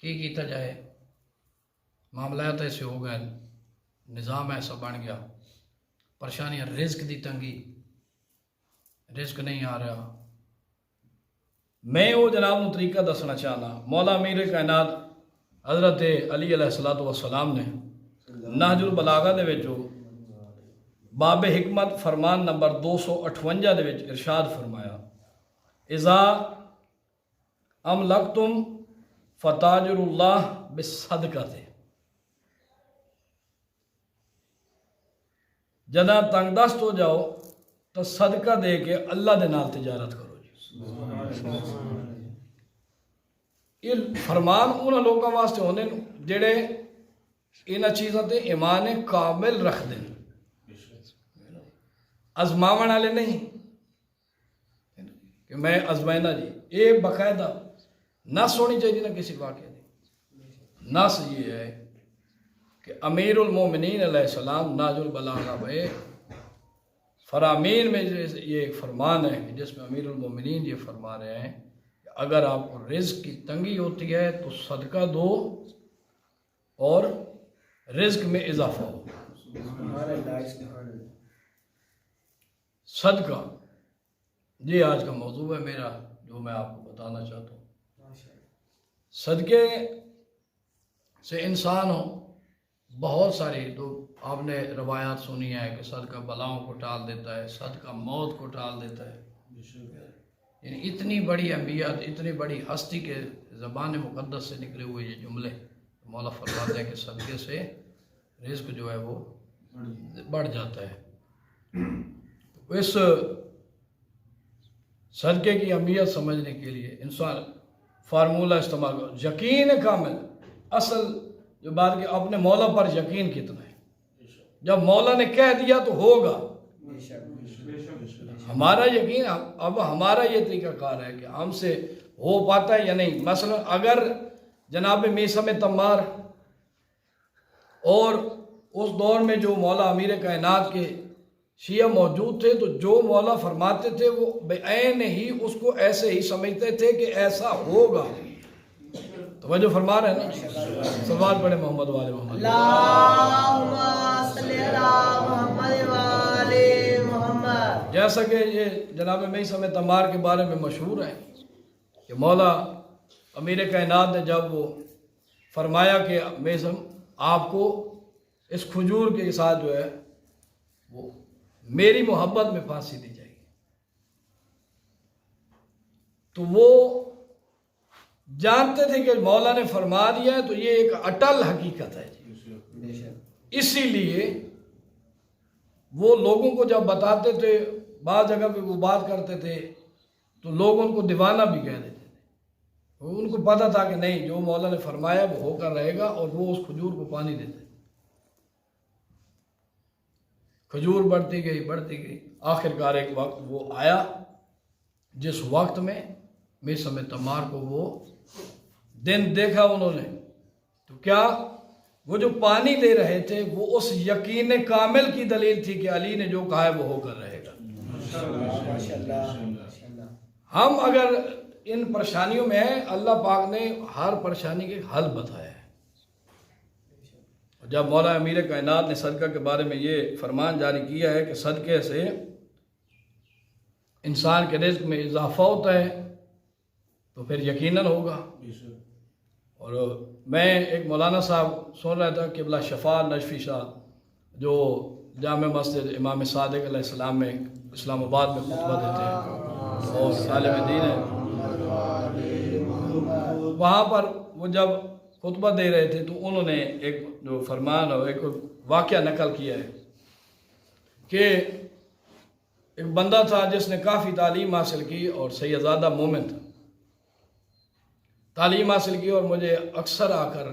کی کیتا جائے، معاملات ایسے ہو گئے، نظام ایسا بن گیا، پریشانیاں، رزق دی تنگی، رزق نہیں آ رہا۔ میں وہ جناب نو طریقہ دسنا چاہنا، مولا امیر کائنات حضرت علی علیہ السلام نے نہج البلاغہ دے وچ باب حکمت فرمان نمبر 258 دے وچ ارشاد فرمایا، اذا املکتم فتاجر اللہ بالصدقۃ، جدہ تنگ دست ہو جاؤ تو صدقہ دے کے اللہ دے نال تجارت کرو جی۔ یہ فرمان انہاں لوگوں واسطے ہونے جڑے انہاں چیزاں تے ایمان کامل رکھ دیں، ازماون والے نہیں کہ میں ازمائنا جی۔ یہ باقاعدہ نص ہونی چاہیے نا کسی واقعے دی۔ نص یہ ہے کہ امیر المومنین علیہ السلام نہج البلاغہ میں فرامین میں یہ ایک فرمان ہے کہ جس میں امیر المومنین یہ فرما رہے ہیں کہ اگر آپ کو رزق کی تنگی ہوتی ہے تو صدقہ دو اور رزق میں اضافہ ہو۔ صدقہ یہ آج کا موضوع ہے میرا جو میں آپ کو بتانا چاہتا ہوں۔ صدقے سے انسان ہو بہت ساری، تو آپ نے روایات سنی ہے کہ صدقہ بلاؤں کو ٹال دیتا ہے، صدقہ موت کو ٹال دیتا ہے۔ یعنی اتنی بڑی انبیاء، اتنی بڑی ہستی کے زبان مقدس سے نکلے ہوئے یہ جملے مولا فرماتے ہیں کہ صدقے سے رزق جو ہے وہ بڑھ جاتا ہے۔ اس صدقے کی اہمیت سمجھنے کے لیے انسان فارمولہ استعمال کرو، یقین کامل۔ اصل جو بات کہ اپنے مولا پر یقین کتنا ہے، جب مولا نے کہہ دیا تو ہوگا۔ ہمارا یقین، اب ہمارا یہ طریقہ کار ہے کہ ہم سے ہو پاتا ہے یا نہیں۔ مثلا اگر جناب میثم تمار اور اس دور میں جو مولا امیر کائنات کے شیعہ موجود تھے تو جو مولا فرماتے تھے وہ بعین ہی اس کو ایسے ہی سمجھتے تھے کہ ایسا ہوگا۔ توجہ فرما رہے ہیں نا؟ صلوات پڑھے محمد والے محمد، اللہم صلی علی محمد والے محمد۔ جیسا کہ یہ جناب میثم تمار کے بارے میں مشہور ہے کہ مولا امیر کائنات نے جب وہ فرمایا کہ میثم آپ کو اس کھجور کے ساتھ جو ہے وہ میری محبت میں پھانسی دی جائے گی، تو وہ جانتے تھے کہ مولا نے فرما دیا ہے تو یہ ایک اٹل حقیقت ہے جی۔ اسی لیے وہ لوگوں کو جب بتاتے تھے، بعض جگہ پہ وہ بات کرتے تھے تو لوگ ان کو دیوانہ بھی کہہ دیتے تھے۔ ان کو پتہ تھا کہ نہیں، جو مولا نے فرمایا وہ ہو کر رہے گا، اور وہ اس کھجور کو پانی دیتے۔ کھجور بڑھتی گئی، آخر کار ایک وقت وہ آیا جس وقت میں میثم تمار کو وہ دن دیکھا انہوں نے، تو کیا وہ جو پانی دے رہے تھے وہ اس یقین کامل کی دلیل تھی کہ علی نے جو کہا ہے وہ ہو کر رہے گا۔ ہم اگر ان پریشانیوں میں ہیں، اللہ پاک نے ہر پریشانی کے حل بتایا ہے۔ جب مولا امیر کائنات نے صدقہ کے بارے میں یہ فرمان جاری کیا ہے کہ صدقے سے انسان کے رزق میں اضافہ ہوتا ہے تو پھر یقیناً ہوگا۔ اور میں ایک مولانا صاحب سن رہا تھا قبلہ شفا نجفی شاہ، جو جامع مسجد امام صادق علیہ السلام میں اسلام آباد میں خطبہ دیتے ہیں اور عالم دین ہے، وہاں پر وہ جب خطبہ دے رہے تھے تو انہوں نے ایک جو فرمان اور ایک واقعہ نقل کیا ہے کہ ایک بندہ تھا جس نے کافی تعلیم حاصل کی اور سیدزادہ مومن تھا، تعلیم حاصل کی، اور مجھے اکثر آ کر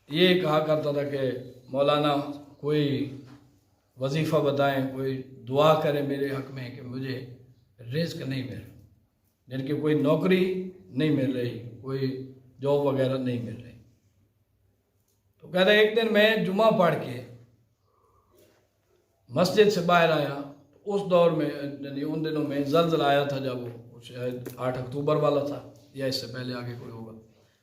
یہ کہا کرتا تھا کہ مولانا کوئی وظیفہ بتائیں، کوئی دعا کریں میرے حق میں کہ مجھے رزق نہیں مل رہا، یعنی کہ کوئی نوکری نہیں مل رہی، کوئی جاب وغیرہ نہیں مل رہی۔ تو کہتا ہے ایک دن میں جمعہ پڑھ کے مسجد سے باہر آیا، اس دور میں یعنی ان دنوں میں زلزلہ آیا تھا، جب وہ شاید 8 اکتوبر والا تھا یا اس سے پہلے آگے کوئی ہوگا،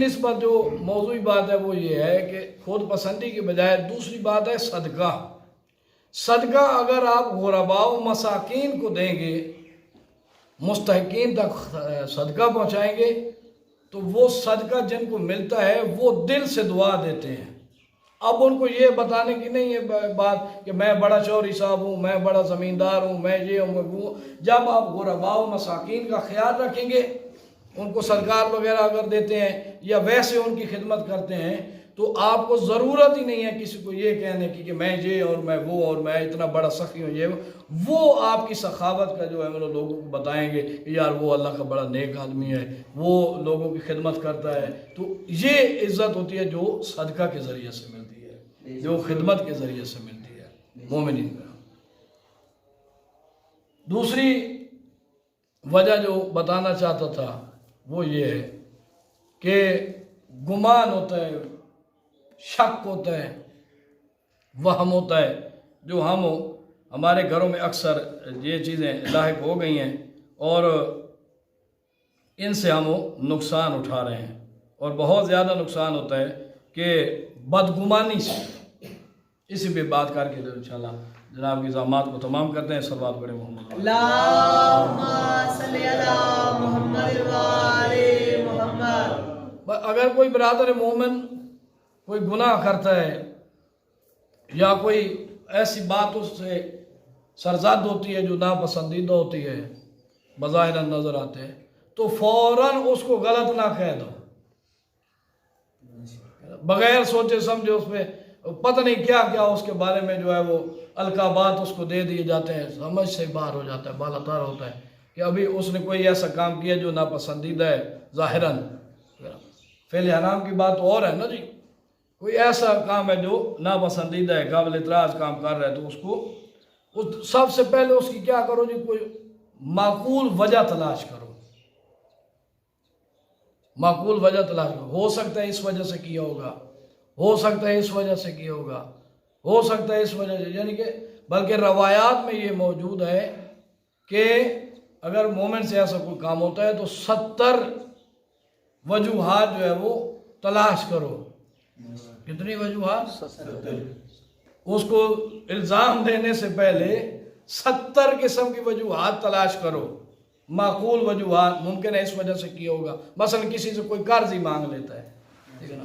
نسبت جو موضوعی بات ہے وہ یہ ہے کہ خود پسندی کے بجائے دوسری بات ہے صدقہ. صدقہ اگر آپ غرباء و مساکین کو دیں گے، مستحقین تک صدقہ پہنچائیں گے، تو وہ صدقہ جن کو ملتا ہے وہ دل سے دعا دیتے ہیں. اب ان کو یہ بتانے کی نہیں ہے بات کہ میں بڑا چوری صاحب ہوں، میں بڑا زمیندار ہوں، میں یہ ہوں، میں وہ. جب آپ غرباء و مساکین کا خیال رکھیں گے، ان کو صدقات وغیرہ اگر دیتے ہیں یا ویسے ان کی خدمت کرتے ہیں، تو آپ کو ضرورت ہی نہیں ہے کسی کو یہ کہنے کی کہ میں یہ اور میں وہ اور میں اتنا بڑا سخی ہوں. یہ وہ آپ کی سخاوت کا جو ہے وہ لوگوں کو بتائیں گے کہ یار وہ اللہ کا بڑا نیک آدمی ہے، وہ لوگوں کی خدمت کرتا ہے. تو یہ عزت ہوتی ہے جو صدقہ کے ذریعے سے ملتی ہے، جو خدمت کے ذریعے سے ملتی ہے مومنین کا. دوسری وجہ جو بتانا چاہتا تھا وہ یہ ہے کہ گمان ہوتا ہے، شک ہوتا ہے، وہم ہوتا ہے، جو ہمارے گھروں میں اکثر یہ چیزیں لاحق ہو گئی ہیں اور ان سے ہم نقصان اٹھا رہے ہیں. اور بہت زیادہ نقصان ہوتا ہے کہ بدگمانی سے. اسی پہ بات کر کے انشاءاللہ جناب کی زحمات کو تمام کرتے ہیں. صلوات پڑھیں محمد. اللہم صلی علی محمد وآل محمد. اگر کوئی برادر مومن کوئی گناہ کرتا ہے یا کوئی ایسی بات اس سے سرزد ہوتی ہے جو ناپسندیدہ ہوتی ہے، بظاہر نظر آتے ہیں، تو فوراً اس کو غلط نہ کہہ دو، بغیر سوچے سمجھے. اس پہ پتہ نہیں کیا کیا اس کے بارے میں جو ہے وہ القابات اس کو دے دیے جاتے ہیں، سمجھ سے باہر ہو جاتا ہے، بالاتار ہوتا ہے کہ ابھی اس نے کوئی ایسا کام کیا جو ناپسندیدہ ہے ظاہراً. فعل حرام کی بات تو اور ہے نا جی. کوئی ایسا کام ہے جو ناپسندیدہ ہے، قابل اعتراض کام کر رہا ہے، تو اس کو سب سے پہلے اس کی کیا کرو جی، کوئی معقول وجہ تلاش کرو. معقول وجہ تلاش کرو. ہو سکتا ہے اس وجہ سے کیا ہوگا، ہو سکتا ہے اس وجہ سے کیا ہوگا، ہو سکتا ہے اس وجہ سے. یعنی کہ بلکہ روایات میں یہ موجود ہے کہ اگر مومن سے ایسا کوئی کام ہوتا ہے تو 70 وجوہات جو ہے وہ تلاش کرو. کتنی وجوہات؟ اس کو الزام دینے سے پہلے 70 قسم کی وجوہات تلاش کرو. معقول وجوہات، ممکن ہے اس وجہ سے کیا ہوگا. مثلا کسی سے کوئی قرض ہی مانگ لیتا ہے، ٹھیک ہے نا،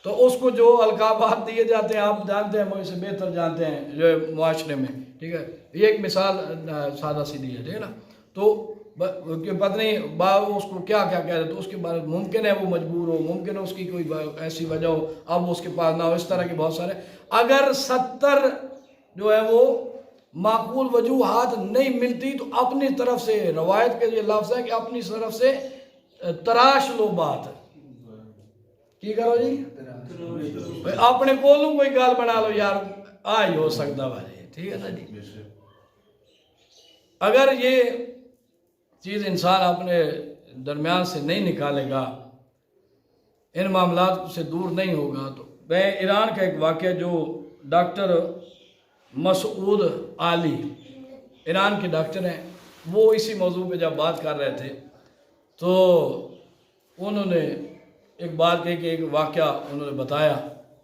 تو اس کو جو القابات دیے جاتے ہیں آپ جانتے ہیں، مجھ سے بہتر جانتے ہیں جو معاشرے میں، ٹھیک ہے. یہ ایک مثال سادہ سی دی ہے، ٹھیک ہے نا. تو پتہ نہیں باپ اس کو کیا کیا کہہ رہے، تو اس کے بارے ممکن ہے وہ مجبور ہو، ممکن ہے اس کی کوئی ایسی وجہ ہو، اب اس کے پاس نہ ہو. اس طرح کے بہت سارے. اگر 70 جو ہے وہ معقول وجوہات نہیں ملتی تو اپنی طرف سے، روایت کے یہ لفظ ہے کہ اپنی طرف سے تراش لو بات. کی کرو جی؟ اپنے کولوں کوئی گال بنا لو، یار آج ہو سکتا بھائی، ٹھیک ہے نا جی. اگر یہ چیز انسان اپنے درمیان سے نہیں نکالے گا، ان معاملات سے دور نہیں ہوگا. تو میں ایران کا ایک واقعہ، جو ڈاکٹر مسعود علی ایران کے ڈاکٹر ہیں، وہ اسی موضوع پہ جب بات کر رہے تھے تو انہوں نے ایک بات کہی کہ ایک واقعہ انہوں نے بتایا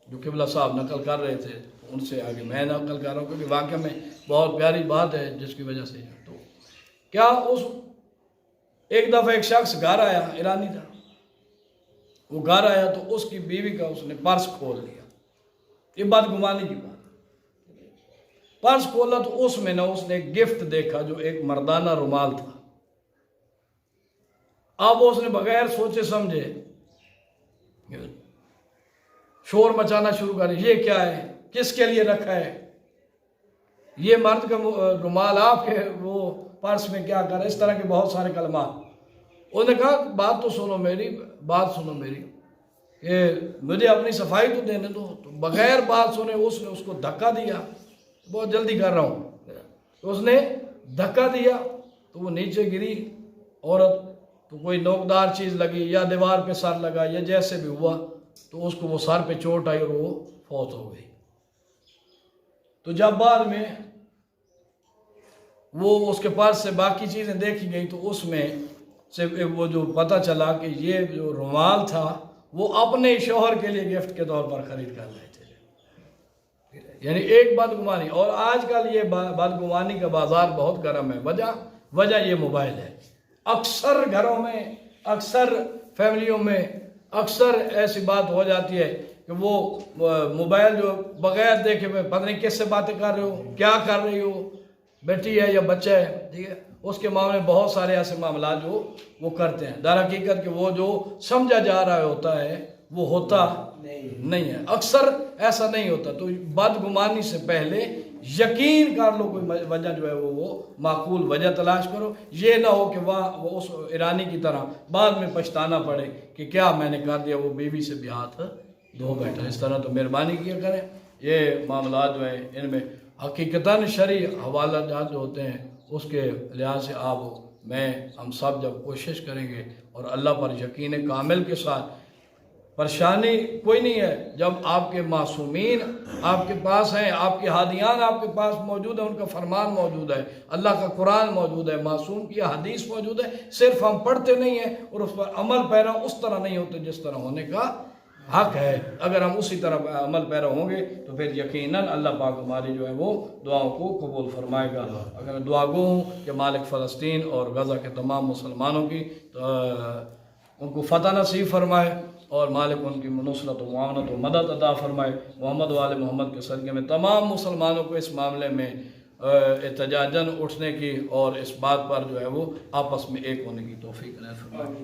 جو قبلہ صاحب نقل کر رہے تھے، ان سے آگے میں نقل کر رہا ہوں کیونکہ واقعہ میں بہت پیاری بات ہے جس کی وجہ سے. تو کیا ایک دفعہ ایک شخص گھر آیا، ایرانی تھا، وہ گھر آیا تو اس کی بیوی کا اس نے پرس کھول لیا. یہ بدگمانی کی بات. پرس کھولا تو اس میں نہ اس نے ایک گفٹ دیکھا جو ایک مردانہ رومال تھا. اب اس نے بغیر سوچے سمجھے شور مچانا شروع کر دیا، یہ کیا ہے، کس کے لیے رکھا ہے، یہ مرد کا رومال آپ کے وہ پرس میں کیا کر رہے. اس طرح کے بہت سارے کلمات. انہوں نے کہا بات تو سنو میری، بات سنو میری، کہ مجھے اپنی صفائی تو دینے دو. تو بغیر بات سنے اس نے اس کو دھکا دیا. بہت جلدی کر رہا ہوں. تو اس نے دھکا دیا تو وہ نیچے گری عورت. تو کوئی نوکدار چیز لگی یا دیوار پہ سر لگا یا جیسے بھی ہوا تو اس کو وہ سر پہ چوٹ آئی اور وہ فوت ہو گئی. تو جب بعد میں وہ اس کے پاس سے باقی چیزیں دیکھی گئی تو اس میں سے وہ جو پتہ چلا کہ یہ جو رومال تھا وہ اپنے شوہر کے لیے گفٹ کے طور پر خرید کر لائے تھے. یعنی ایک بدگمانی. اور آج کل یہ بدگمانی کا بازار بہت گرم ہے. وجہ یہ موبائل ہے. اکثر گھروں میں، اکثر فیملیوں میں اکثر ایسی بات ہو جاتی ہے کہ وہ موبائل جو بغیر دیکھے میں پتہ نہیں کس سے باتیں کر رہے ہو، کیا کر رہی ہو، بیٹی ہے یا بچہ ہے، ٹھیک ہے. اس کے معاملے میں بہت سارے ایسے معاملات جو وہ کرتے ہیں. در حقیقت کہ وہ جو سمجھا جا رہا ہوتا ہے وہ ہوتا نہیں ہے. اکثر ایسا نہیں ہوتا. تو بدگمانی سے پہلے یقین کر لو، کوئی وجہ جو ہے وہ معقول وجہ تلاش کرو. یہ نہ ہو کہ وہ اس ایرانی کی طرح بعد میں پچھتانا پڑے کہ کیا میں نے کر دیا، وہ بیوی سے بھی ہاتھ دھو بیٹھا. اس طرح تو مہربانی کیا کریں. یہ معاملات جو ہیں ان میں حقیقتاً شرعی حوالہ جات جو ہوتے ہیں اس کے لحاظ سے ہم سب جب کوشش کریں گے اور اللہ پر یقین کامل کے ساتھ، پریشانی کوئی نہیں ہے جب آپ کے معصومین آپ کے پاس ہیں، آپ کے ہادیان آپ کے پاس موجود ہیں، ان کا فرمان موجود ہے، اللہ کا قرآن موجود ہے، معصوم کی حدیث موجود ہے. صرف ہم پڑھتے نہیں ہیں اور اس پر عمل پیرا اس طرح نہیں ہوتے جس طرح ہونے کا حق ہے. اگر ہم اسی طرح عمل پیرا ہوں گے تو پھر یقیناً اللہ پاک ہماری جو ہے وہ دعاؤں کو قبول فرمائے گا. اگر دعا گو ہوں کہ مالک فلسطین اور غزہ کے تمام مسلمانوں کی ان کو فتح نصیب فرمائے اور مالک ان کی نصرت و معاونت و مدد عطا فرمائے. محمد و آل محمد کے صدقے میں تمام مسلمانوں کو اس معاملے میں احتجاجاً اٹھنے کی اور اس بات پر جو ہے وہ آپس میں ایک ہونے کی توفیق عطا فرمائے.